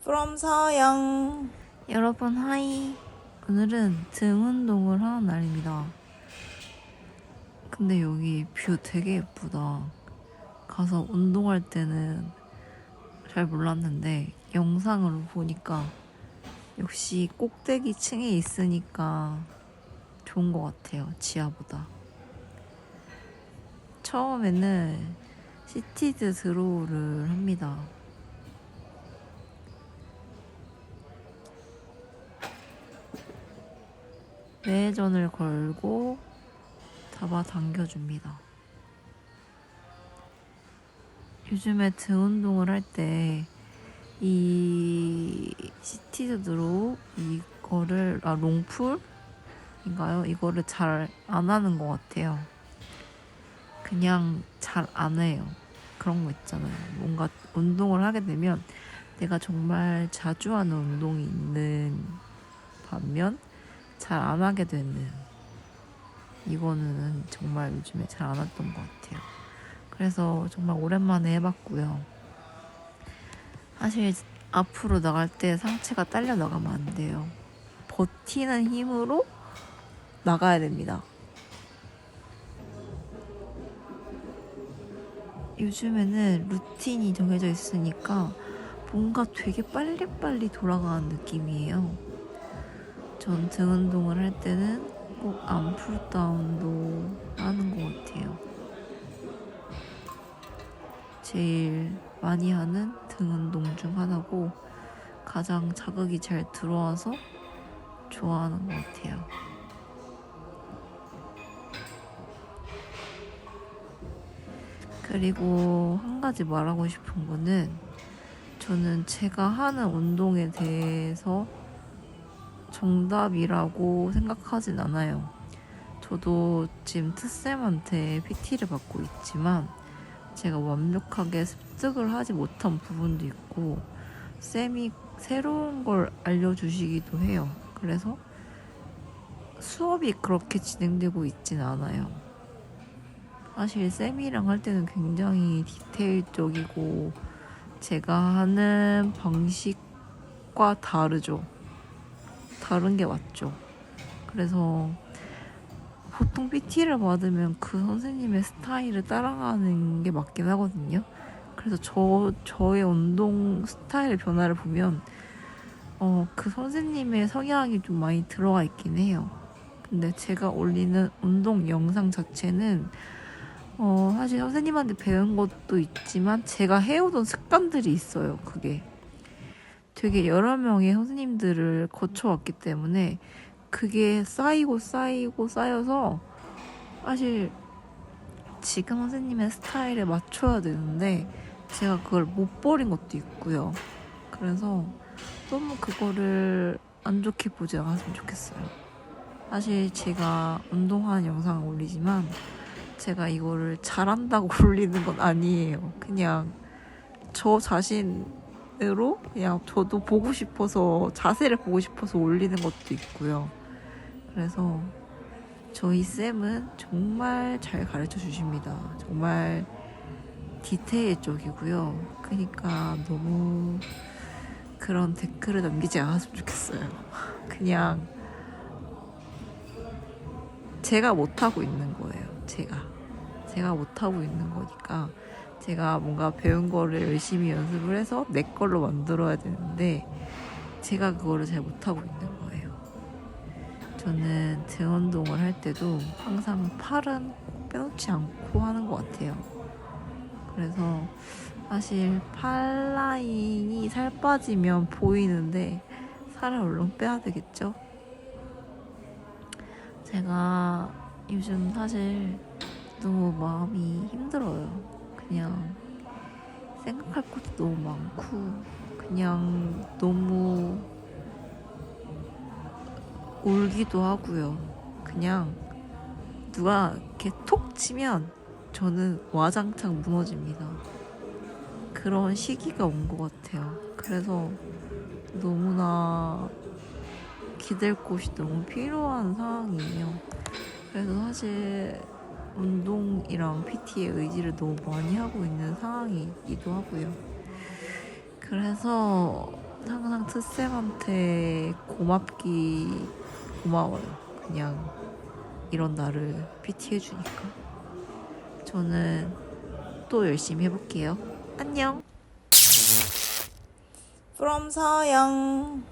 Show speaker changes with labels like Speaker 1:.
Speaker 1: from 서영.
Speaker 2: 여러분 하이. 오늘은 등 운동을 하는 날입니다. 근데 여기 뷰 되게 예쁘다. 가서 운동할 때는 잘 몰랐는데 영상으로 보니까 역시 꼭대기 층에 있으니까 좋은 것 같아요. 지하보다. 처음에는 시티드 드로우를 합니다. 외전을 걸고 잡아당겨줍니다. 요즘에 등 운동을 할 때 이 시티드 드로우 이거를 롱풀인가요? 이거를 잘 안 하는 것 같아요. 그냥 잘 안 해요. 그런 거 있잖아요. 뭔가 운동을 하게 되면 내가 정말 자주 하는 운동이 있는 반면 잘 안 하게 되는, 이거는 정말 요즘에 잘 안 했던 것 같아요. 그래서 정말 오랜만에 해봤고요. 사실 앞으로 나갈 때 상체가 딸려 나가면 안 돼요. 버티는 힘으로 나가야 됩니다. 요즘에는 루틴이 정해져 있으니까 뭔가 되게 빨리빨리 돌아가는 느낌이에요. 전 등 운동을 할 때는 꼭 암 풀다운도 하는 것 같아요. 제일 많이 하는 등 운동 중 하나고 가장 자극이 잘 들어와서 좋아하는 것 같아요. 그리고 한 가지 말하고 싶은 거는, 저는 제가 하는 운동에 대해서 정답이라고 생각하진 않아요. 저도 지금 트쌤한테 PT를 받고 있지만 제가 완벽하게 습득을 하지 못한 부분도 있고 쌤이 새로운 걸 알려주시기도 해요. 그래서 수업이 그렇게 진행되고 있진 않아요. 사실 쌤이랑 할 때는 굉장히 디테일적이고 제가 하는 방식과 다르죠. 다른 게 맞죠. 그래서 보통 PT를 받으면 그 선생님의 스타일을 따라가는 게 맞긴 하거든요. 그래서 저의 운동 스타일 변화를 보면 그 선생님의 성향이 좀 많이 들어가 있긴 해요. 근데 제가 올리는 운동 영상 자체는 사실 선생님한테 배운 것도 있지만 제가 해오던 습관들이 있어요. 그게 되게 여러 명의 선생님들을 거쳐왔기 때문에 그게 쌓여서 사실 지금 선생님의 스타일에 맞춰야 되는데 제가 그걸 못 버린 것도 있고요. 그래서 너무 그거를 안 좋게 보지 않았으면 좋겠어요. 사실 제가 운동하는 영상을 올리지만 제가 이거를 잘한다고 올리는 건 아니에요. 그냥 저 자신으로 그냥 저도 보고 싶어서, 자세를 보고 싶어서 올리는 것도 있고요. 그래서 저희 쌤은 정말 잘 가르쳐 주십니다. 정말 디테일적이고요. 그러니까 너무 그런 댓글을 남기지 않았으면 좋겠어요. 그냥 제가 못하고 있는 거예요. 제가 못하고 있는 거니까 제가 뭔가 배운 거를 열심히 연습을 해서 내 걸로 만들어야 되는데 제가 그거를 잘 못하고 있는 거예요. 저는 등 운동을 할 때도 항상 팔은 빼놓지 않고 하는 것 같아요. 그래서 사실 팔 라인이 살 빠지면 보이는데 살을 얼른 빼야 되겠죠? 제가 요즘 사실 너무 마음이 힘들어요. 그냥 생각할 것도 너무 많고 그냥 너무 울기도 하고요. 그냥 누가 이렇게 톡 치면 저는 와장창 무너집니다. 그런 시기가 온 것 같아요. 그래서 너무나 기댈 곳이 너무 필요한 상황이에요. 그래서 사실 운동이랑 PT의 의지를 너무 많이 하고 있는 상황이기도 하고요. 그래서 항상 트쌤한테 고마워요. 그냥 이런 나를 PT 해주니까. 저는 또 열심히 해볼게요. 안녕.
Speaker 1: from 서영